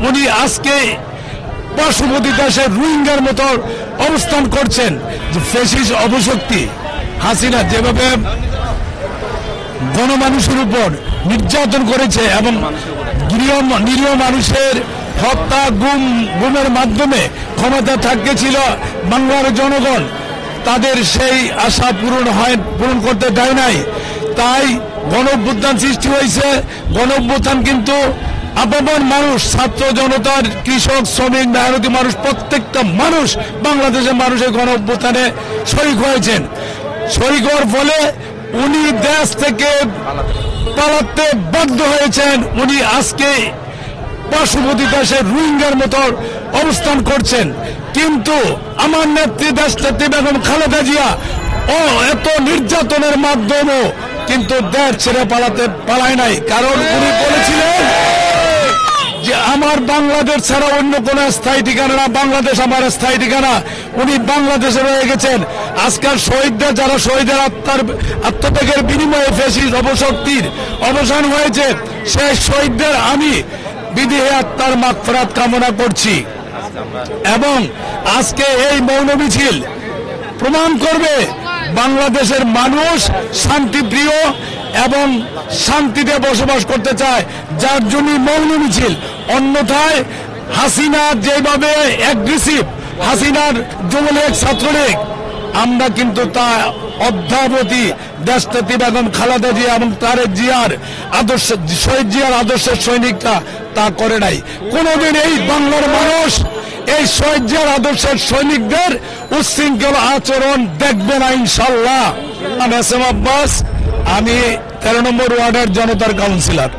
উনি আজকে পার্শ্ববর্তী দেশের রোহিঙ্গার মতো অবস্থান করছেন। যে ফ্যাসিস্ট অপশক্তি হাসিনা যেভাবে গণমানুষের উপর নির্যাতন করেছে এবং নিরীহ মানুষের হত্যা গুমের মাধ্যমে ক্ষমতা থাকতেছিল বাংলার জনগণ, তাদের সেই আশা পূরণ করতে দেয় নাই। তাই গণঅভ্যুত্থান সৃষ্টি হয়েছে। গণঅভ্যুত্থান কিন্তু আপামর মানুষ, ছাত্র জনতার, কৃষক, শ্রমিক, মেহনতি মানুষ, প্রত্যেকটা মানুষ, বাংলাদেশের মানুষের গণঅভ্যুত্থানে শরিক হয়েছেন। শরিক হওয়ার ফলে উনি দেশ থেকে পালাতে বাধ্য হয়েছেন। উনি আজকে পার্শ্ববর্তী দেশের রোহিঙ্গার মতো অবস্থান করছেন। কিন্তু আমার নেত্রী দেশনেত্রী বেগম খালেদা জিয়া এত নির্যাতনের মাধ্যমেও কিন্তু দেশ ছেড়ে পালায় নাই। কারণ উনি বলেছিলেন যে আমার বাংলাদেশ ছাড়া অন্য কোন স্থায়ী ঠিকানা না, বাংলাদেশ আমার স্থায়ী ঠিকানা। উনি বাংলাদেশে রয়ে গেছেন। আজকাল শহীদরা, যারা শহীদের আত্মত্যাগের বিনিময়ে ফ্যাসিস্ট অপশক্তির অবসান হয়েছে, সেই শহীদদের আমি বিদেহী আত্মার মাগফিরাত কামনা করছি। এবং আজকে এই মৌন মিছিল প্রমাণ করবে বাংলাদেশের মানুষ শান্তিপ্রিয় এবং শান্তিতে বসবাস করতে চায়, যার জন্য মৌন মিছিল। অন্যথায় হাসিনা যেভাবে অ্যাগ্রেসিভ, হাসিনার যুবলীগ ছাত্রলীগ, আমরা কিন্তু তা অদ্যাবধি দেশনেত্রী বেগম খালেদা জিয়া এবং তারেক জিয়ার আদর্শ, শহীদ জিয়ার আদর্শের সৈনিকরা তা করে নাই। কোনদিন এই বাংলার মানুষ এই শহীদ জিয়ার আদর্শের সৈনিকদের উচ্ছৃঙ্খল আচরণ দেখবে না ইনশাল্লাহ। এস এম আব্বাস, আমি 13 নম্বর ওয়ার্ডের জনতার কাউন্সিলর।